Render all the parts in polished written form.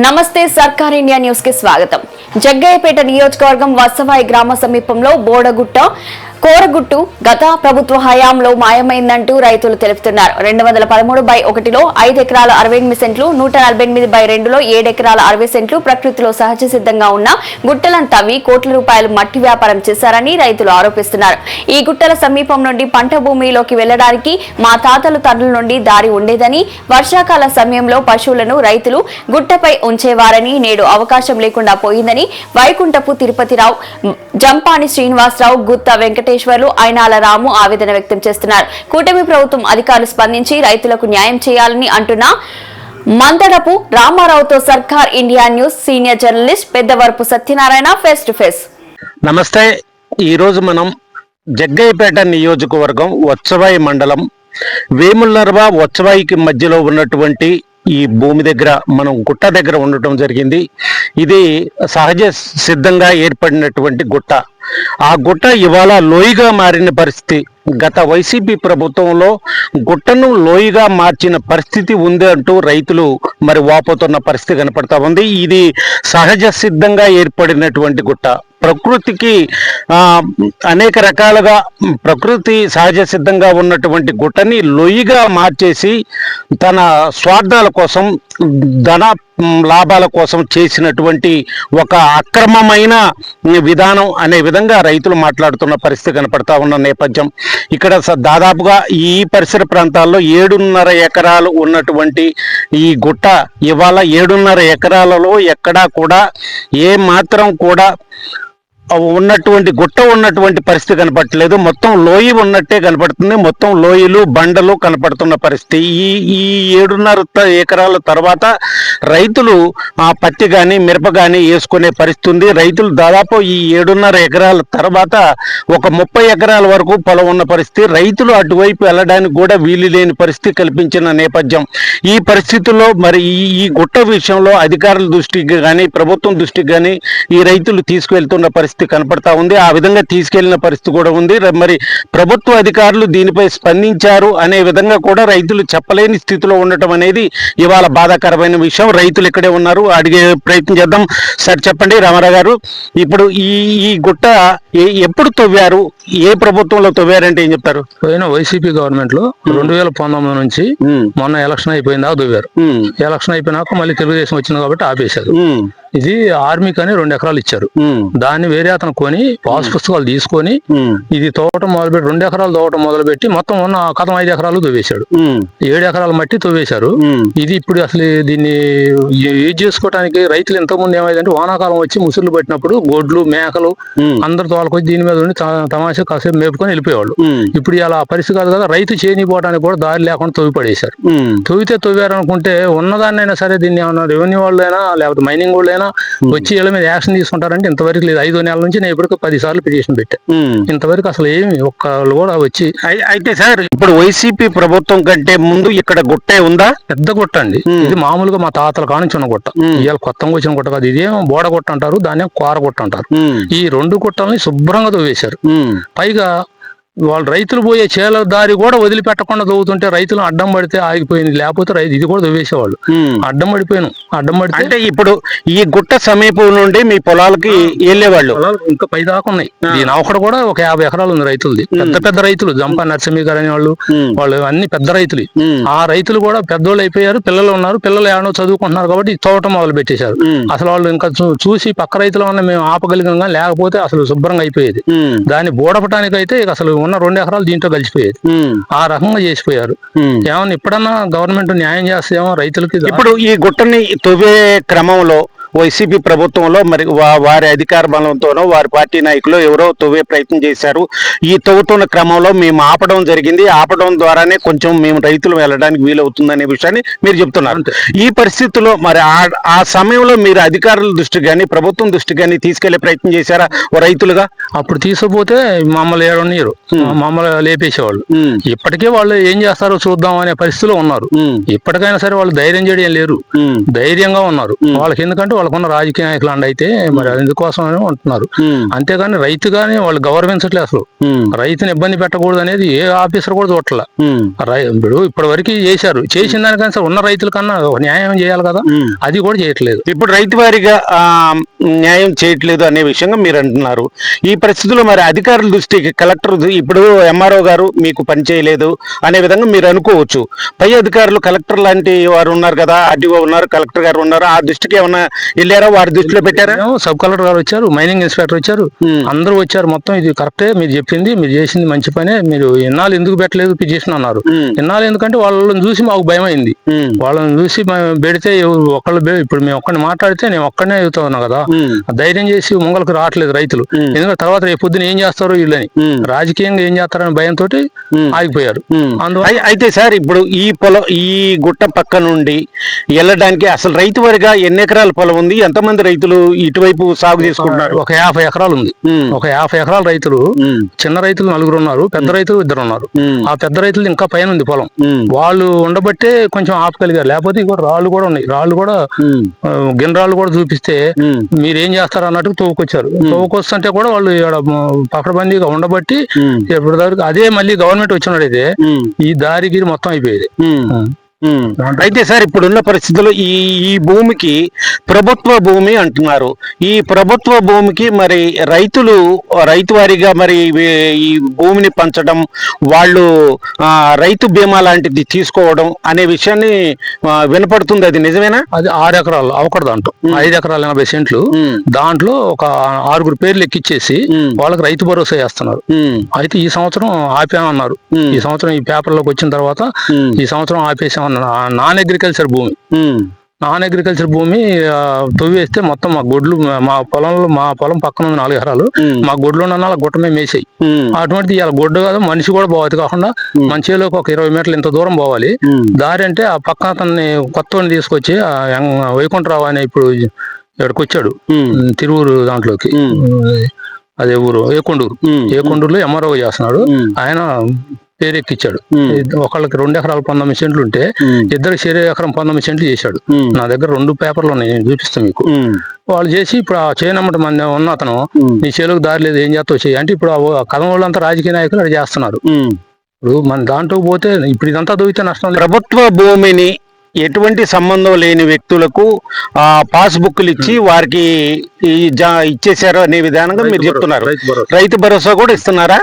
నమస్తే సర్కార్ India news కి స్వాగతం. జగ్గయ్యపేట నియోజకవర్గం వత్సవాయి గ్రామ సమీపంలో బోడగుట్ట కోరగుట్టు గత ప్రభుత్వ హయాంలో మాయమైందంటూ రైతులు తెలుపుతున్నారు. 213/1లో 5 ఎకరాల 68 సెంట్లు, 148/2లో 7 ఎకరాల 60 సెంట్లు ప్రకృతిలో సహజ సిద్ధంగా ఉన్న గుట్టలను తవ్వి కోట్ల రూపాయలు మట్టి వ్యాపారం చేశారని రైతులు ఆరోపిస్తున్నారు. ఈ గుట్టల సమీపం నుండి పంట భూమిలోకి వెళ్లడానికి మా తాతల తరుల నుండి దారి ఉండేదని, వర్షాకాల సమయంలో పశువులను రైతులు గుట్టపై ఉంచేవారని, నేడు అవకాశం లేకుండా పోయిందని వైకుంఠపు తిరుపతిరావు, జంపాని శ్రీనివాసరావు, గుత్త వెంకటేశ్వర్లు, అయినాల రాము ఆవేదన వ్యక్తం చేస్తున్నారు. కూటమి ప్రభుత్వం అధికారులు స్పందించి రైతులకు న్యాయం చేయాలని అంటున్న మందడపు రామారావుతో సర్కార్ India news senior journalist Peddavarapu Satyanarayana face to face. నమస్తే. ఈరోజు మనం జగ్గయ్యపేట నియోజకవర్గం వత్సవాయి మండలం వేములర్వ వత్సవాయికి మధ్యలో ఉన్నటువంటి ఈ భూమి దగ్గర మనం గుట్ట దగ్గర ఉండటం జరిగింది. ఇది సహజ సిద్ధంగా ఏర్పడినటువంటి గుట్ట. ఆ గుట్ట ఇవాళ లోయగా మారిన పరిస్థితి. గత వైసీపీ ప్రభుత్వంలో గుట్టను లోయగా మార్చిన పరిస్థితి ఉంది అంటూ రైతులు మరి వాపోతున్న పరిస్థితి కనపడతా ఉంది. ఇది సహజ సిద్ధంగా ఏర్పడినటువంటి గుట్ట. ప్రకృతికి అనేక రకాలుగా ప్రకృతి సహజ సిద్ధంగా ఉన్నటువంటి గుట్టని లొయ్యిగా మార్చేసి తన స్వార్థాల కోసం, ధన లాభాల కోసం చేసినటువంటి ఒక అక్రమమైన విధానం అనే విధంగా రైతులు మాట్లాడుతున్న పరిస్థితి కనపడతా ఉన్న నేపథ్యం. ఇక్కడ దాదాపుగా ఈ పరిసర ప్రాంతాల్లో 7.5 ఎకరాలు ఉన్నటువంటి ఈ గుట్ట ఇవాళ 7.5 ఎకరాలలో ఎక్కడా కూడా ఏ మాత్రం కూడా ఉన్నటువంటి గుట్ట ఉన్నటువంటి పరిస్థితి కనపడట్లేదు. మొత్తం లోయ ఉన్నట్టే కనపడుతుంది. మొత్తం లోయలు, బండలు కనపడుతున్న పరిస్థితి. ఈ 7.5 ఎకరాల తర్వాత రైతులు పత్తి కానీ మిరప కానీ వేసుకునే పరిస్థితి ఉంది. రైతులు దాదాపు ఈ 7.5 ఎకరాల తర్వాత ఒక 30 ఎకరాల వరకు పొలం ఉన్న పరిస్థితి. రైతులు అటువైపు వెళ్ళడానికి కూడా వీలు లేని పరిస్థితి కల్పించిన నేపథ్యం. ఈ పరిస్థితుల్లో మరి ఈ గుట్ట విషయంలో అధికారుల దృష్టికి కానీ ప్రభుత్వం దృష్టికి కానీ ఈ రైతులు తీసుకువెళ్తున్న పరిస్థితి కనపడతా ఉంది. ఆ విధంగా తీసుకెళ్లిన పరిస్థితి కూడా ఉంది. మరి ప్రభుత్వ అధికారులు దీనిపై స్పందించారు అనే విధంగా కూడా రైతులు చెప్పలేని స్థితిలో ఉండటం అనేది ఇవాళ బాధాకరమైన విషయం. రైతులు ఇక్కడే ఉన్నారు, అడిగే ప్రయత్నం చేద్దాం. సార్ చెప్పండి, రామారావు గారు, ఇప్పుడు ఈ గుట్ట ఎప్పుడు తవ్వారు, ఏ ప్రభుత్వంలో తవ్వారంటే ఏం చెప్తారు? పోయిన వైసీపీ గవర్నమెంట్ లో 2019 నుంచి మొన్న ఎలక్షన్ అయిపోయిందా తవ్వారు. ఎలక్షన్ అయిపోయినాక మళ్ళీ తెలుగుదేశం వచ్చింది కాబట్టి ఆపేశారు. ఇది ఆర్మీకి అని 2 ఎకరాలు ఇచ్చారు. దాన్ని వేరే అతను కొని పాస్ పుస్తకాలు తీసుకొని ఇది తోటం మొదలుపెట్టి 2 ఎకరాలు తోటం మొదలుపెట్టి మొత్తం ఉన్న కథం 5 ఎకరాలు తవ్వేశాడు. 7 ఎకరాల మట్టి తవ్వేశారు. ఇది ఇప్పుడు అసలు దీన్ని యూజ్ చేసుకోవడానికి రైతులు ఇంతకుముందు ఏమైందంటే వానాకాలం వచ్చి ముసుర్లు పట్టినప్పుడు గొడ్లు, మేకలు అందరు తోలకొచ్చి దీని మీద ఉండి తమాషా కాసేపు మేపుకొని వెళ్ళిపోయేవాళ్ళు. ఇప్పుడు ఇలా పరిస్థితి కాదు కదా, రైతు చేయనిపోవడానికి కూడా దారి లేకుండా తవ్వి పడేశారు. తవ్వారు అనుకుంటే ఉన్నదాన్నైనా సరే దీన్ని ఏమన్నా రెవెన్యూ వాళ్ళు అయినా లేకపోతే మైనింగ్ వాళ్ళు అయినా వచ్చి వీళ్ళ మీద యాక్షన్ తీసుకుంటారంటే ఇంతవరకు లేదు. 5 నెలల నుంచి నేను ఇప్పటికి 10 సార్లు పిటిషన్ పెట్టా. ఇంతవరకు అసలు ఏమి ఒక్కళ్ళు కూడా వచ్చి. అయితే సార్, ఇప్పుడు వైసీపీ ప్రభుత్వం కంటే ముందు ఇక్కడ గుట్టే ఉందా? పెద్ద గుట్ట అండి ఇది. మామూలుగా మా తాతల కానించి ఉన్న గుట్ట. ఇవాళ కొత్తగా వచ్చిన గుట్ట కాదు. ఇదేమో బోడ గుట్ట అంటారు, దాన్ని కోర గుట్ట అంటారు. ఈ 2 గుట్టల్ని శుభ్రంగా తవ్వేశారు. పైగా వాళ్ళు రైతులు పోయే చేల దారి కూడా వదిలిపెట్టకుండా తవ్వుతుంటే రైతులు అడ్డం పడితే ఆగిపోయింది. లేకపోతే ఇది కూడా తవ్వేసేవాళ్ళు. అడ్డం పడిపోయాను. అడ్డం పడితే అంటే ఇప్పుడు ఈ గుట్ట సమీపం నుండి మీ పొలాలకి వెళ్ళేవాళ్ళు ఇంకా పై దాకా ఉన్నాయి. దీని ఒకటి కూడా ఒక 50 ఎకరాలు ఉంది రైతులది. పెద్ద రైతులు, జంపా నరసింహ గారు అనే వాళ్ళు అన్ని పెద్ద రైతులు. ఆ రైతులు కూడా పెద్దోళ్ళు అయిపోయారు, పిల్లలు ఉన్నారు. పిల్లలు ఏమో చదువుకుంటున్నారు కాబట్టి తోట మొదలు పెట్టేశారు. అసలు వాళ్ళు ఇంకా చూసి పక్క రైతుల వల్ల మేము ఆపగలిగిన కానీ లేకపోతే అసలు శుభ్రంగా అయిపోయేది. దాన్ని బోడపటానికి అయితే అసలు ఉన్న 2 ఎకరాలు దీంట్లో కలిసిపోయేది. ఆ రకంగా చేసిపోయారు. ఏమన్నా ఇప్పుడన్నా గవర్నమెంట్ న్యాయం చేస్తేమో రైతులకి. ఇప్పుడు ఈ గుట్టని తవ్వే క్రమంలో వైసీపీ ప్రభుత్వంలో మరి వారి అధికార బలంతోనో వారి పార్టీ నాయకులు ఎవరో తవ్వే ప్రయత్నం చేశారు. ఈ తవ్వుతున్న క్రమంలో మేము ఆపడం జరిగింది. ఆపడం ద్వారానే కొంచెం మేము రైతులు వెళ్ళడానికి వీలవుతుందనే విషయాన్ని మీరు చెప్తున్నారు. ఈ పరిస్థితుల్లో మరి ఆ సమయంలో మీరు అధికారుల దృష్టి కానీ ప్రభుత్వం దృష్టి కానీ తీసుకెళ్లే ప్రయత్నం చేశారా రైతులుగా? అప్పుడు తీసుకుపోతే మమ్మల్ని ఏడనీరు, మమ్మల్ని లేపేసేవాళ్ళు. ఇప్పటికే వాళ్ళు ఏం చేస్తారో చూద్దాం అనే పరిస్థితిలో ఉన్నారు. ఇప్పటికైనా సరే వాళ్ళు ధైర్యం చేయడం లేరు, ధైర్యంగా ఉన్నారు. వాళ్ళకి ఎందుకంటే వాళ్ళకున్న రాజకీయ నాయకులు అండి అయితే మరి అందుకోసమని ఉంటున్నారు. అంతేగాని రైతు గాని వాళ్ళు గౌరవించట్లేదు అసలు. రైతుని ఇబ్బంది పెట్టకూడదు అనేది ఏ ఆఫీసర్ కూడా చూడట్లా. ఇప్పుడు ఇప్పటి వరకు చేశారు, చేసిన దానికన్నా ఉన్న రైతుల కన్నా న్యాయం చేయాలి కదా, అది కూడా చేయట్లేదు. ఇప్పుడు రైతు వారిగా న్యాయం చేయట్లేదు అనే విషయంగా మీరు అంటున్నారు. ఈ పరిస్థితుల్లో మరి అధికారుల దృష్టికి కలెక్టర్ ఇప్పుడు ఎంఆర్ఓ గారు మీకు పని చేయలేదు అనే విధంగా మీరు అనుకోవచ్చు. పై అధికారులు కలెక్టర్ లాంటి వారు ఉన్నారు కదా, ఆర్డీఓ ఉన్నారు, కలెక్టర్ గారు ఉన్నారు, ఆ దృష్టికి ఏమన్నా వెళ్ళారా, వారి దృష్టిలో పెట్టారా? సబ్ కలెక్టర్ గారు వచ్చారు, మైనింగ్ ఇన్స్పెక్టర్ వచ్చారు, అందరూ వచ్చారు. మొత్తం ఇది కరెక్టే, మీరు చెప్పింది, మీరు చేసింది మంచి పనే, మీరు ఇన్నాళ్ళు ఎందుకు పెట్టలేదు పిటిషన్ అన్నారు. ఇన్నాళ్ళు ఎందుకంటే వాళ్ళని చూసి మాకు భయం అయింది. వాళ్ళని చూసి పెడితే ఒకళ్ళు ఇప్పుడు మేము ఒక్కడిని మాట్లాడితే నేను ఒక్కడనే అవుతా ఉన్నా కదా, ధైర్యం చేసి ముంగలకు రావట్లేదు రైతులు. ఎందుకంటే తర్వాత రేపు పొద్దున ఏం చేస్తారో వీళ్ళని, రాజకీయంగా ఏం చేస్తారని భయంతో ఆగిపోయారు. అయితే సార్ ఇప్పుడు ఈ గుట్ట పక్క నుండి వెళ్ళడానికి అసలు రైతు వారిగా ఎన్ని ఎకరాల పొలం ఉంది, ఎంతమంది రైతులు ఇటువైపు సాగు చేసుకుంటున్నారు? ఒక 50 ఎకరాలు ఉంది. ఒక 50 ఎకరాల రైతులు, చిన్న రైతులు 4 ఉన్నారు, పెద్ద రైతులు 2 ఉన్నారు. ఆ పెద్ద రైతులు ఇంకా పైన ఉంది పొలం, వాళ్ళు ఉండబట్టే కొంచెం ఆపగలిగారు. లేకపోతే ఇంకో రాళ్ళు కూడా ఉన్నాయి, రాళ్ళు కూడా గిన్నరాళ్ళు కూడా చూపిస్తే మీరేం చేస్తారు అన్నట్టు తోవుకొచ్చారు. తోవుకొస్తుంటే కూడా వాళ్ళు పకడబందీగా ఉండబట్టి ఎప్పటిదాకా అదే మళ్ళీ గవర్నమెంట్ వచ్చినట్టయితే ఈ దారికి మొత్తం అయిపోయేది. అయితే సార్ ఇప్పుడున్న పరిస్థితుల్లో ఈ భూమికి ప్రభుత్వ భూమి అంటున్నారు. ఈ ప్రభుత్వ భూమికి మరి రైతు వారిగా మరి ఈ భూమిని పంచడం, వాళ్ళు రైతు బీమా లాంటిది తీసుకోవడం అనే విషయాన్ని వినపడుతుంది. అది నిజమేనా? అది 6 ఎకరాలు అవకూడదు అంటూ 5 ఎకరాలు 80 సెంట్లు, దాంట్లో ఒక 6 పేర్లు ఎక్కిచ్చేసి వాళ్ళకి రైతు భరోసా చేస్తున్నారు. అయితే ఈ సంవత్సరం ఆపేమన్నారు. ఈ సంవత్సరం ఈ పేపర్లోకి వచ్చిన తర్వాత ఈ సంవత్సరం ఆపేసామన్నారు. నాన్ అగ్రికల్చర్ భూమి తవ్వేస్తే మొత్తం మా గొడ్లు, మా పొలం పక్కన ఉంది 4 ఎకరాలు, మా గొడ్లు ఉన్న గుట్టమే మేసాయి. అటువంటిది ఇలా గొడ్డు కాదు, మనిషి కూడా పోవాలి కాకుండా మన చేలోకి ఒక 20 మీటర్లు ఇంత దూరం పోవాలి దారి. అంటే ఆ పక్కన అతన్ని కొత్తని తీసుకొచ్చి వైకుంఠరావు అని ఇప్పుడు ఇక్కడికి వచ్చాడు తిరువురు దాంట్లోకి, అదే ఊరు ఏకొండూరులో ఎంఆర్ఓ చేస్తున్నాడు. ఆయన పేరెక్కిచ్చాడు. ఒకళ్ళకి 2 ఎకరాలు 19 సెంట్లు ఉంటే ఇద్దరు ఎకరం 19 సెంట్లు చేశాడు. నా దగ్గర 2 పేపర్లు ఉన్నాయి, నేను చూపిస్తాను మీకు. వాళ్ళు చేసి ఇప్పుడు ఆ చేయనమ్మట మంది ఉన్న అతను నీ చేలోకి దారి లేదు, ఏం చేస్తావు చేయి అంటే ఇప్పుడు ఆ కథం వాళ్ళంతా రాజకీయ నాయకులు అది చేస్తున్నారు. ఇప్పుడు మన దాంట్లో పోతే ఇప్పుడు ఇదంతా దొరికితే నష్టం. ప్రభుత్వ భూమిని ఎటువంటి సంబంధం లేని వ్యక్తులకు పాస్బుక్లు ఇచ్చి వారికి ఇచ్చేశారు అనే విధానంగా మీరు చెప్తున్నారు. రైతు భరోసా కూడా ఇస్తున్నారా?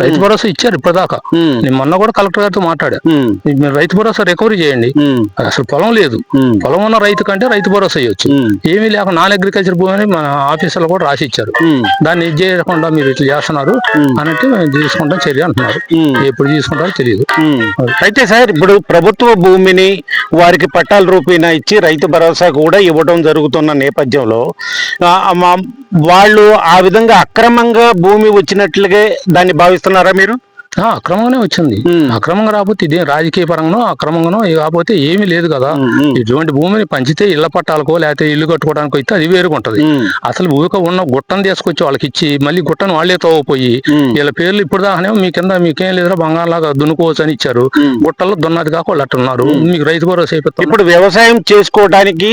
రైతు భరోసా ఇచ్చారు ఇప్పటిదాకా. నేను మొన్న కూడా కలెక్టర్ గారితో మాట్లాడా, మీరు రైతు భరోసా రికవరీ చేయండి. అసలు పొలం లేదు, పొలం ఉన్న రైతు కంటే రైతు భరోసా ఇవ్వచ్చు. ఏమీ లేక నాన్ అగ్రికల్చర్ భూమి మన ఆఫీసులో కూడా రాసి ఇచ్చారు. దాన్ని ఇది చేయకుండా మీరు ఇట్లా చేస్తున్నారు అన్నట్టు తీసుకుంటాం చర్య అంటున్నారు. ఎప్పుడు తీసుకుంటారో తెలియదు. అయితే సార్ ఇప్పుడు ప్రభుత్వ భూమిని వారికి పట్టాల రూపీనా ఇచ్చి రైతు భరోసా కూడా ఇవ్వడం జరుగుతున్న నేపథ్యంలో వాళ్ళు ఆ విధంగా అక్రమంగా భూమి వచ్చినట్లుగా దాన్ని భావిస్తున్నారా మీరు? అక్రమంగానే వచ్చింది. అక్రమంగా రాకపోతే ఇదే రాజకీయ పరంగానో అక్రమంగానో కాకపోతే ఏమీ లేదు కదా. ఇటువంటి భూమిని పంచితే ఇళ్ల పట్టాలకో లేకపోతే ఇల్లు కట్టుకోవడానికి అయితే అది వేరుకుంటది. అసలు ఉన్న గుట్టను తీసుకొచ్చి వాళ్ళకి ఇచ్చి మళ్ళీ గుట్టను వాళ్లే తోవపోయి వీళ్ళ పేర్లు ఇప్పుడు దాకానే మీ కింద మీకేం లేదురా బంగాళలాగా దున్నుకోవచ్చు అని ఇచ్చారు. గుట్టల్లో దున్నది కాక వాళ్ళు అట్టున్నారు. మీకు రైతు భరోసా అయిపోతుంది. ఇప్పుడు వ్యవసాయం చేసుకోవడానికి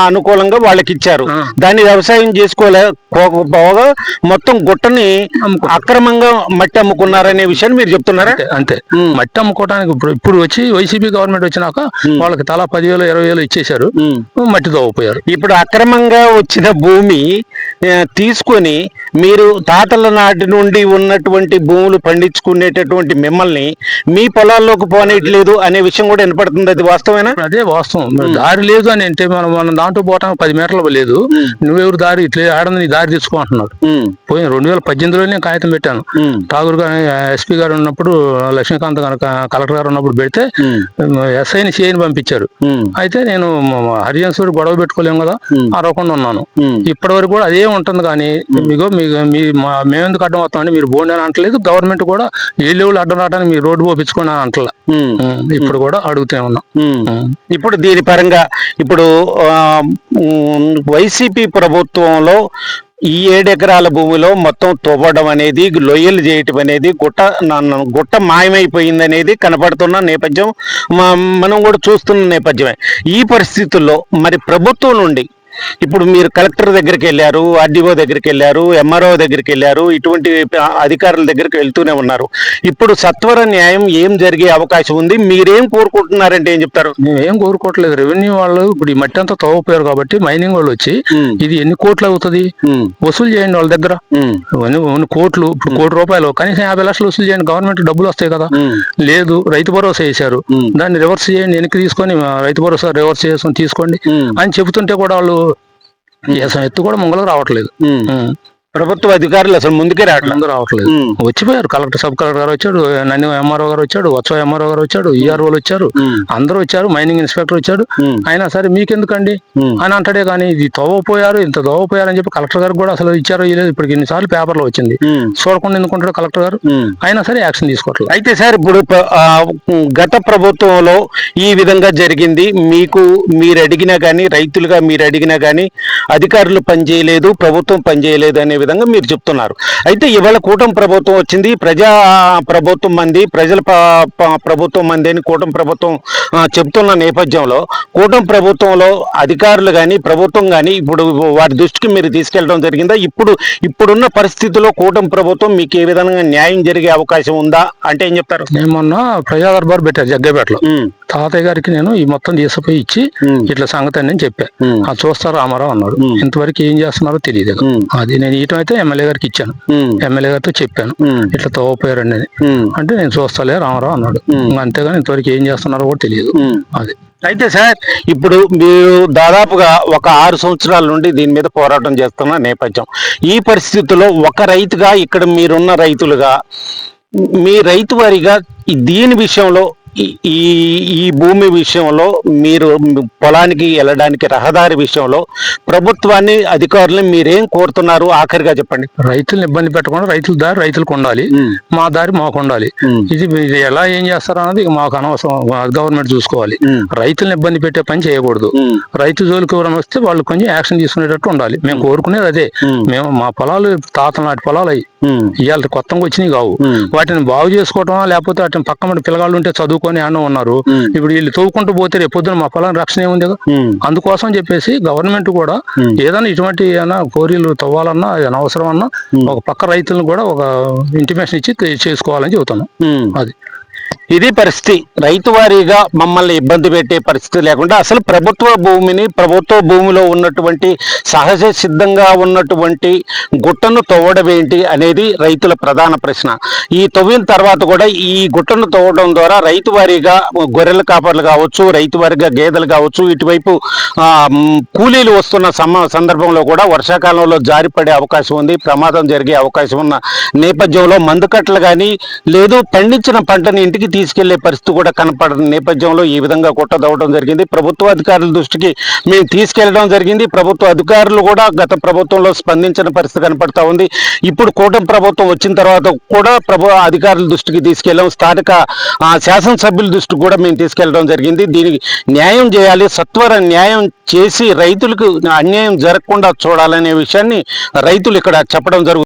అనుకూలంగా వాళ్ళకి ఇచ్చారు, దాన్ని వ్యవసాయం చేసుకోలేకపోగా మొత్తం గుట్టని అక్రమంగా మట్టి అమ్ముకున్నారనే విషయాన్ని మీరు చెప్తున్నారా? అంతే. మట్టి అమ్ముకోవడానికి ఇప్పుడు వచ్చి వైసీపీ గవర్నమెంట్ వచ్చినాక వాళ్ళకి తలా 10,000 20,000 ఇచ్చేశారు, మట్టి తోవపోయారు. ఇప్పుడు అక్రమంగా వచ్చిన భూమి తీసుకొని మీరు తాతల నాటి నుండి ఉన్నటువంటి భూములు పండించుకునేటటువంటి మిమ్మల్ని మీ పొలాల్లోకి పోనేట్లేదు అనే విషయం కూడా వినపడుతుంది. అది వాస్తవేనా? అదే వాస్తవం. దారి లేదు అని అంటే మనం దాంట్లో పోవటానికి 10 మీటర్లు లేదు. నువ్వెవరు దారి ఇట్లా ఆడని నీ దారి తెచ్చుకుంటున్నాడు. పోయిన 2018లో నేను కాగితం పెట్టాను. ఠాగూర్ గారు ఎస్పీ గారు ఉన్నప్పుడు, లక్ష్మీకాంత్ గారు కలెక్టర్ గారు ఉన్నప్పుడు పెడితే ఎస్ఐని సిఐని పంపించారు. అయితే నేను హరిజన్సూర్ గొడవ పెట్టుకోలేము కదా, అరవకుండా ఉన్నాను. ఇప్పటి వరకు కూడా అదే ఉంటుంది. కానీ మేమెందుకు అడ్డం వస్తామంటే మీరు బోండి అని అంటలేదు. గవర్నమెంట్ కూడా ఏ లెవెల్ అడ్డం రావడానికి మీరు రోడ్డు పోపించుకొని అని అంటలే. ఇప్పుడు కూడా అడుగుతూనే ఉన్నాం. ఇప్పుడు దీని పరంగా ఇప్పుడు వైసీపీ ప్రభుత్వంలో ఈ 7 ఎకరాల భూమిలో మొత్తం తవ్వడం అనేది, లొయ్యలు చేయటం అనేది, గుట్ట మాయమైపోయింది అనేది కనపడుతున్న నేపథ్యం మనం కూడా చూస్తున్న నేపథ్యమే. ఈ పరిస్థితుల్లో మరి ప్రభుత్వం నుండి ఇప్పుడు మీరు కలెక్టర్ దగ్గరికి వెళ్ళారు, ఆర్డీఓ దగ్గరికి వెళ్ళారు, ఎంఆర్ఓ దగ్గరికి వెళ్ళారు, ఇటువంటి అధికారుల దగ్గరికి వెళ్తూనే ఉన్నారు. ఇప్పుడు సత్వర న్యాయం ఏం జరిగే అవకాశం ఉంది? మీరేం కోరుకుంటున్నారంటే ఏం చెప్తారు? మేమేం కోరుకోవట్లేదు. రెవెన్యూ వాళ్ళు ఇప్పుడు ఈ మట్టి అంతా తవ్వపోయారు కాబట్టి మైనింగ్ వాళ్ళు వచ్చి ఇది ఎన్ని కోట్లు అవుతుంది వసూలు చేయండి వాళ్ళ దగ్గర. కోట్లు, ఇప్పుడు ₹1,00,000 కనీసం 50 లక్షలు వసూలు చేయండి, గవర్నమెంట్ డబ్బులు వస్తాయి కదా. లేదు, రైతు భరోసా వేశారు, దాన్ని రివర్స్ చేయండి, వెనక్కి తీసుకొని రైతు భరోసా రివర్స్ చేసుకొని తీసుకోండి అని చెబుతుంటే కూడా వాళ్ళు ఎత్తు కూడా ముంగలకు రావట్లేదు. ప్రభుత్వ అధికారులు అసలు ముందుకే రావట్లేదు. వచ్చిపోయారు, కలెక్టర్, సబ్ కలెక్టర్ గారు వచ్చాడు, నన్ను ఎంఆర్ఓ గారు వచ్చాడు, వత్సవ ఎంఆర్ఓ గారు వచ్చాడు, ఈఆర్ఓలు వచ్చారు, అందరూ వచ్చారు, మైనింగ్ ఇన్స్పెక్టర్ వచ్చాడు. అయినా సరే మీకెందుకండి అని అంటాడే కానీ ఇది తవ్వపోయారు, ఇంత తవ్వపోయారు అని చెప్పి కలెక్టర్ గారు కూడా అసలు ఇచ్చారో ఇలేదు ఇప్పటికి ఎన్నిసార్లు పేపర్లో వచ్చింది, చూడకుండా ఎందుకుంటాడు కలెక్టర్ గారు. అయినా సరే యాక్షన్ తీసుకోవట్లేదు. అయితే సార్ ఇప్పుడు గత ప్రభుత్వంలో ఈ విధంగా జరిగింది, మీరు అడిగినా కానీ, రైతులుగా మీరు అడిగినా కానీ అధికారులు పనిచేయలేదు, ప్రభుత్వం పనిచేయలేదు అనే విధంగా మీరు చెప్తున్నారు. అయితే ఇవాళ కూటమి ప్రభుత్వం వచ్చింది, ప్రజా ప్రభుత్వం మంది, ప్రజల ప్రభుత్వం మంది అని కూటమి ప్రభుత్వం చెప్తున్న నేపథ్యంలో కూటమి ప్రభుత్వంలో అధికారులు కానీ ప్రభుత్వం కానీ ఇప్పుడు వారి దృష్టికి మీరు తీసుకెళ్ళడం జరిగిందా? ఇప్పుడున్న పరిస్థితుల్లో కూటమి ప్రభుత్వం మీకు ఏ విధంగా న్యాయం జరిగే అవకాశం ఉందా అంటే ఏం చెప్తారు? నేను మొన్న ప్రజా దర్బార్ పెట్టారు జగ్గైపేటలో. తాతయ్య గారికి నేను ఈ మొత్తం తీసుకుపోయి ఇచ్చి ఇట్లా సంగతి అని చెప్పాను. అది చూస్తారు రామారావు అన్నాడు. ఇంతవరకు ఏం చేస్తున్నారో తెలియదు. అది నేను ఇయటం అయితే ఎమ్మెల్యే గారికి ఇచ్చాను, ఎమ్మెల్యే గారితో చెప్పాను ఇట్లా తవ్వపోయారండి అని. అంటే నేను చూస్తాలే రామారావు అన్నాడు. అంతేగాని ఇంతవరకు ఏం చేస్తున్నారో కూడా తెలియదు. అది అయితే సార్ ఇప్పుడు మీరు దాదాపుగా ఒక 6 సంవత్సరాల నుండి దీని మీద పోరాటం చేస్తున్న నేపథ్యం, ఈ పరిస్థితుల్లో ఒక రైతుగా, ఇక్కడ మీరున్న రైతులుగా, మీ రైతు వారిగా దీని విషయంలో ఈ భూమి విషయంలో మీరు పొలానికి వెళ్ళడానికి రహదారి విషయంలో ప్రభుత్వాన్ని, అధికారులను మీరేం కోరుతున్నారు? ఆఖరిగా చెప్పండి. రైతులను ఇబ్బంది పెట్టకుండా రైతుల దారి రైతులకు ఉండాలి, మా దారి మాకు ఉండాలి. ఇది ఎలా ఏం చేస్తారో అన్నది మాకు అనవసరం, గవర్నమెంట్ చూసుకోవాలి. రైతులను ఇబ్బంది పెట్టే పని చేయకూడదు. రైతు జోలికి ఎవరైనా వస్తే వాళ్ళు కొంచెం యాక్షన్ తీసుకునేటట్టు ఉండాలి. మేము కోరుకునేది అదే. మేము మా పొలాలు తాతల నాటి పొలాలు అయ్యి ఇవాళ కొత్తగా వచ్చినాయి కావు. వాటిని బాగు చేసుకోవటం, లేకపోతే వాటిని పక్కన పిల్లగాళ్ళు ఉంటే చదువుకొని అన్న ఉన్నారు. ఇప్పుడు వీళ్ళు తవ్వుకుంటూ పోతే రేపు పొద్దున మా పొలం రక్షణ ఏముంది కదా. అందుకోసం చెప్పేసి గవర్నమెంట్ కూడా ఏదైనా ఇటువంటి కోరీలు తవ్వాలన్నా, అనవసరం అన్నా ఒక పక్క రైతులను కూడా ఒక ఇంటిమేషన్ ఇచ్చి చేసుకోవాలని చెబుతాను. అది ఇది పరిస్థితి. రైతు వారీగా మమ్మల్ని ఇబ్బంది పెట్టే పరిస్థితి లేకుండా అసలు ప్రభుత్వ భూమిలో ఉన్నటువంటి సహజ సిద్ధంగా ఉన్నటువంటి గుట్టను తవ్వడం ఏంటి అనేది రైతుల ప్రధాన ప్రశ్న. ఈ తవ్విన తర్వాత కూడా ఈ గుట్టను తవ్వడం ద్వారా రైతు వారీగా గొర్రెల కాపర్లు కావచ్చు, రైతు వారీగా గేదెలు కావచ్చు, ఇటువైపు కూలీలు వస్తున్న సందర్భంలో కూడా వర్షాకాలంలో జారిపడే అవకాశం ఉంది, ప్రమాదం జరిగే అవకాశం ఉన్న నేపథ్యంలో మందుకట్టలు కానీ లేదు పండించిన పంటని ఇంటికి తీసుకెళ్లే పరిస్థితి కూడా కనపడని నేపథ్యంలో ఈ విధంగా కుట్టదవడం జరిగింది. ప్రభుత్వ అధికారుల దృష్టికి మేము తీసుకెళ్లడం జరిగింది. ప్రభుత్వ అధికారులు కూడా గత ప్రభుత్వంలో స్పందించిన పరిస్థితి కనపడతా ఉంది. ఇప్పుడు కూటమి ప్రభుత్వం వచ్చిన తర్వాత కూడా అధికారుల దృష్టికి తీసుకెళ్లాం, స్థానిక శాసనసభ్యుల దృష్టికి కూడా మేము తీసుకెళ్లడం జరిగింది. దీనికి న్యాయం చేయాలి, సత్వర న్యాయం చేసి రైతులకు అన్యాయం జరగకుండా చూడాలనే విషయాన్ని రైతులు ఇక్కడ చెప్పడం జరుగుతుంది.